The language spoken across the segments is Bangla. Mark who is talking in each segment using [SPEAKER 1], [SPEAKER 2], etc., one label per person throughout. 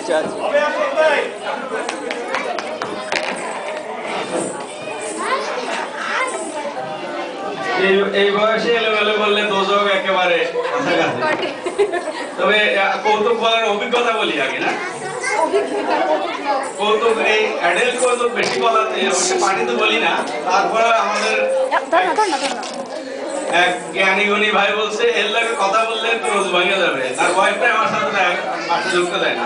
[SPEAKER 1] আচ্ছা আচ্ছা
[SPEAKER 2] এই বয়সে এলোমেলো বললে দোজক একেবারে কাছাকাছি। তবে কৌতুক বলার অভিজ্ঞতা বলি আগে না, কৌতুক এই অ্যাডাল্ট কৌতুক বেশি বলাতে পার্টি তো বলি না। তারপরে আমাদের এক জ্ঞানী গুণী ভাই বলছে এর লাগে কথা বললে তো রোজ ভাঙে যাবে, তার ওয়াইফটাই আমার সাথে পাশে যুক্ত দেয় না।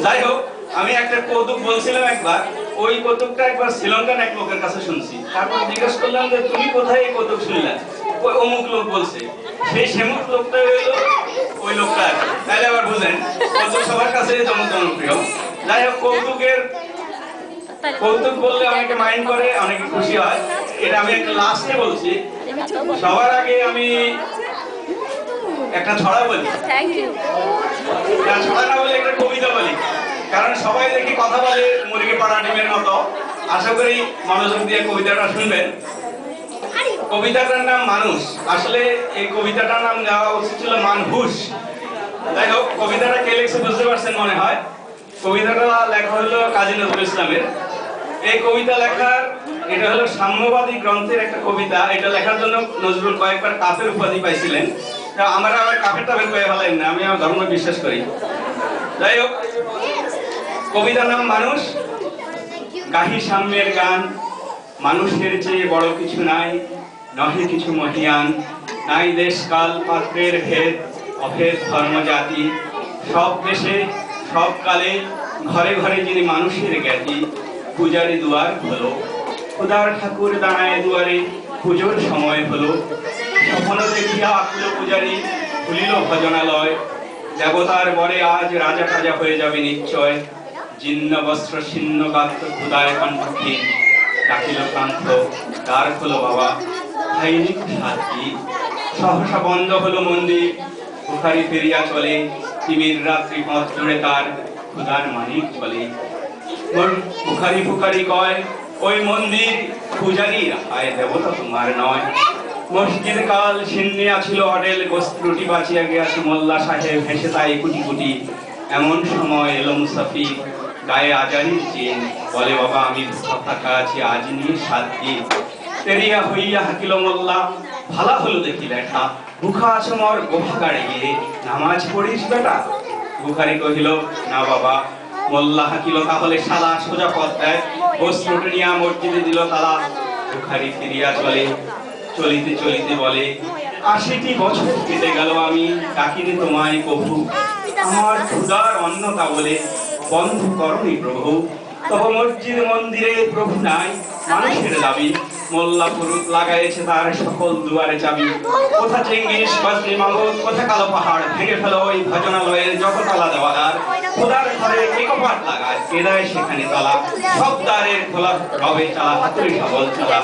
[SPEAKER 2] যাই হোক, আমি একটা কৌতুক বলছিলাম একবার, ওই কৌতুকটা একবার শ্রীলঙ্কান এক লোকের কাছে শুনছি। তারপর জিজ্ঞেস করলাম যে তুমি কোথায় এই কৌতুক শুনলে? ওই অমুক লোক বলছে। সেই সেমুক লোকটা হইলো ওই লোকটা। তাহলে আবার বুঝেন কৌতুক সবার কাছে জনপ্রিয়। যাই হোক, কৌতুক বললে অনেকে মাইন্ড করে, অনেকে খুশি হয়। এটা আমি একটা লাস্টে বলছি। সবার আগে আমি একটা ছড়া বলি, ছড়া না বলে একটা কবিতা বলি, কারণ সবাই দেখি কথা বলে মুরগি পাড়া ডিমের মতো। আশা করি মনোযোগ দিয়ে কবিতাটা শুনবেন। কবিতাটার নাম মানুষ। আসলে এই কবিতাটার নাম দেওয়া উচিত ছিল মানহুস। যাই হোক, কবিতাটা কে লিখছে বুঝতে পারছেন মনে হয়। কবিতাটা লেখা হলো কাজী নজরুল ইসলামের। এই কবিতা লেখার, এটা হলো সাম্যবাদী গ্রন্থের একটা কবিতা। এটা লেখার জন্য নজরুল কয়েকবার কাফের উপাধি পাইছিলেন। আমরা আবার কাফের টাফের কয়ে ফেলেন না, আমি আমার ধর্ম বিশ্বাস করি। যাই হোক, কবিতার নাম মানুষ। গাহি সাম্যের গান, মানুষের চেয়ে বড় কিছু নাই, নহে কিছু মহিয়ান। নাই দেশ কাল পাত্রের ভেদ, অভেদ ধর্ম জাতি। সব দেশে সব কালে ঘরে ঘরে যিনি মানুষের জ্ঞাতি। পূজারি দুয়ার হলো, খুদার ঠাকুর দাঁড়ায় দুয়ারে, পুজোর সময় হলো। স্বপ্ন দেখিয়া আকুল পূজারি, খুলিল ভজনালয়। দেবতার বরে আজ রাজা টাজা হয়ে যাবে নিশ্চয়। জীর্ণ বস্ত্র ছিন্ন গাত্র খুদায় কণ্ঠহীন, ডাকিল কান্ত দ্বার খোলো বাবা, খাইনি সাথী। সহসা বন্ধ হলো মন্দির, বুখারি ফেরিয়া চলে। তিমির রাত্রি পথ জুড়ে তার খুদার মানিক চলে। বুখারি ফুকারি কয় ওই মন্দির পূজারীর, হায় দেবতা তোমার নয়। মসজিদ কাল ছিন্নিয়া ছিল অডেল, গোস্ত্রুটি বাঁচিয়া গিয়াছে মোল্লা সাহেব হেসে তাই কুটি কুটি। এমন সময় এলো মুসাফির, গায়ে আজারির চেন, বলে বাবা আমি ভুখা ফাঁকা আছি আজ নিয়ে 7 দিন। তেরিয়া হইয়া হাকিল মোল্লা, ভালা হলো দেখি লেখা, ভুখা আছো মর গোভাগাড়ে গিয়ে নামাজ পড়িস বেটা। বুখারি কহিল না বাবা। মোল্লা হাকিল তাহলে সাদা সোজা পথ দেয়, বস্ত্রটি নিয়া মসজিদে দিল তালা। বুখারি ফিরিয়া চলে, চলিতে চলিতে বলে 80টি বছর কেটে গেল আমি ডাকিনি তোমায় কভু। আমার ক্ষুধার অন্নতা বলে বন্ধ করনি প্রভু। তবে মসজিদ মন্দিরে প্রভু নাই, মানুষের দাবি। মোল্লা পুরুত লাগাইছে তার সকল দুয়ারে চাবি। কোথা চেঙ্গিস বাজনি মাগো, কোথা কালো পাহাড়, ভেঙে ফেলো ওই ভজনালয়ের যত তালা দেওয়াদার। খোদার ঘরে কে কপাট লাগায়, কে দেয় সেখানে তালা। সব দ্বারের খোলা রবে চালা, হাতুড়ি সবল চালা।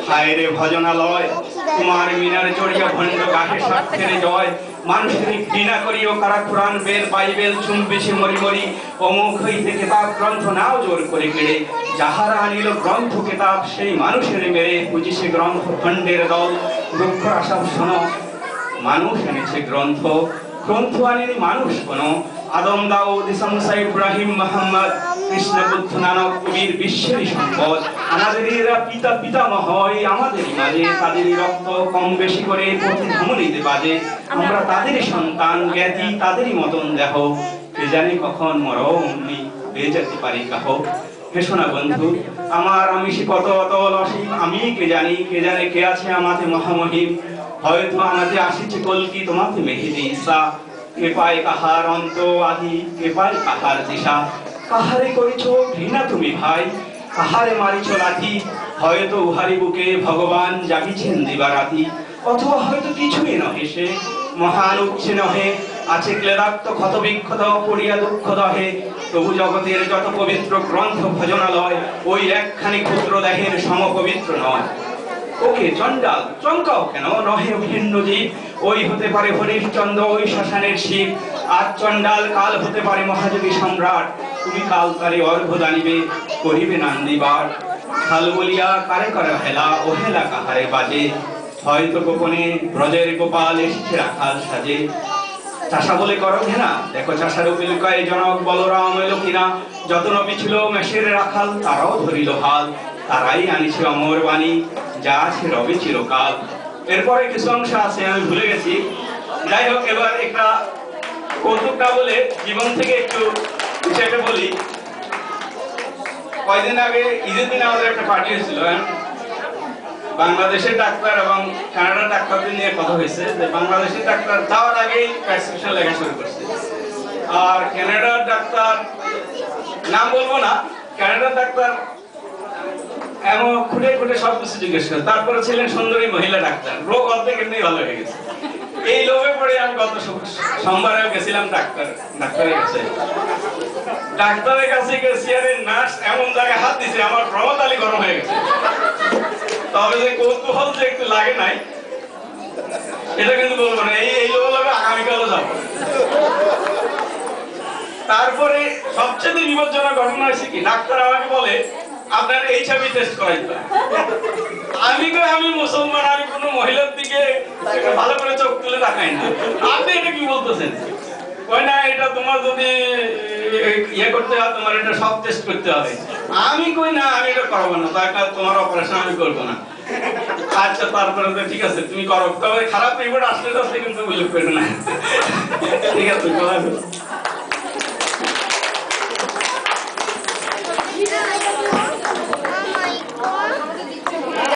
[SPEAKER 2] হায় রে ভজনালয়, তোমার মিনার জড়িয়া ভণ্ড গাহে স্বার্থের জয়। মানুষের ঘৃণা করিও কারা কোরআন বেল বাইবেল চুম্বিছে মরি মরি। অমুক হইতে কেতাব গ্রন্থ নাও জোর করে কেড়ে, যাহারা আনিল গ্রন্থ কেতাব সেই মানুষের মেরে। বুঝিছে গ্রন্থ খণ্ডের দল, দুঃখরা সব শোনো। মানুষ এনেছে গ্রন্থ, গ্রন্থ আনেনি মানুষ কোনো। আদম দাউদ ঈসা মুসা ইব্রাহিম মুহাম্মদ কৃষ্ণ বুদ্ধ নানক কবির বিশ্বেরই সম্পদ। আমাদেরই এরা পিতা পিতামহ, আমাদেরই মাঝে তাদেরই রক্ত কম বেশি করে প্রতি ধমনীতে বাজে। আমরা তাদেরই সন্তান, জ্ঞাতি তাদেরই মতন দেহ। কে জানে কখন মরণ পেয়ে যেতে পারি কাহ। হেসো না বন্ধু আমার আমিষে কত অতল অসীম, আমি কে জানে কে আছে আমাতে মহামহিম। হয়তো আমাতে আসিছে কলকি, তোমাতে মেহেদি ঈসা। কে পায় কাহার অন্ত আদি, কে পায় কাহার দিশা। কাহারে করিছ ঘৃণা তুমি ভাই, কাহারে মারিছ লাঠি। হয়তো উহারি বুকে ভগবান জাগিছেন দিবারাতি। অথবা হয়তো কিছুই নহে সে, মহান উচ্ছে নহে। আছে ক্লেদাক্ত ক্ষত বিক্ষত পড়িয়া দুঃখ দহে। তবু জগতের যত পবিত্র গ্রন্থ ভজনালয়, ওই একখানি ক্ষুদ্র দেহের সম পবিত্র নয়। ওকে চণ্ডাল চমকাও কেন, নহে ভিন্ন জীব। ওই হতে পারে হরিশ্চন্দ্র, ওই শ্মশানের শিব। আজ চণ্ডাল কাল হতে পারে মহাযোগী সম্রাট। তুমি কাল তারে অর্ঘ্য দানিবে, করিবে নান্দিবার। খাল বলিয়া কারে করে হেলা, ও হেলা কাহারে বাজে। হয়তো গোপনে ব্রজের গোপাল এসেছে রাখাল সাজে। চাষা বলে করো ঘেনা, দেখো চাষার উপিলকায় জনক বলরাম এলো কিনা, যত নবী ছিল মেষের রাখাল, তারাও ধরিল হাল, তারাই আনিছে অমর বাণী, যা আছে রবে চিরকাল। এরপরে কিছু অংশ আছে আমি ভুলে গেছি। যাই হোক, এবার একটা কৌতুকটা বলে জীবন থেকে একটু বিষয়টা বলি। কয়দিন আগে ঈদের দিনে আমাদের একটা পার্টি হয়েছিল, বাংলাদেশের ডাক্তার এবং কানাডার ডাক্তারদের নিয়ে কথা হয়েছে যে বাংলাদেশের ডাক্তার যাওয়ার আগেই প্রেসক্রিপশন লেখা শুরু করছে, আর কানাডার ডাক্তার, নাম বলবো না, কানাডার ডাক্তার এমন খুঁটে খুঁটে সব কিছু জিজ্ঞেস করে। তারপরে ছিলেন সুন্দরী মহিলা ডাক্তার, রোগ অর্ধেক এমনি ভালো হয়ে গেছে। এই লোভে পড়ে আমি গত সোমবারেও গেছিলাম ডাক্তারের কাছে। ডাক্তারের কাছে গেছি, আরে নার্স এমন জায়গায় হাত দিছে আমার প্রমতালি গরম হয়ে গেছে। তবে যে কৌতূহল যে একটু লাগে নাই, এটা কিন্তু বলবো না। এই লোভ আগামীকালও যাবো। তারপরে সবচেয়ে বিপজ্জনক ঘটনা হয়েছে কি, ডাক্তার আমাকে বলে আপনার HIV টেস্ট করাইতে হবে। আমি মুসলমান, আমি কোনো মহিলার দিকে ভালো করে চোখ তুলে তাকাই না। আপনি এটা কি বলতেছেন? কই না, এটা তোমার যদি ইয়ে করতে হয়, তোমার এটা সব টেস্ট করতে হবে। আমি কই না, আমি এটা করবো না, তাই তোমার অপারেশন আমি করবো না। আচ্ছা, তারপরে তো ঠিক আছে তুমি করো, তবে খারাপ রিপোর্ট আসলে কিন্তু উল্লেখ করবে না। ঠিক আছে।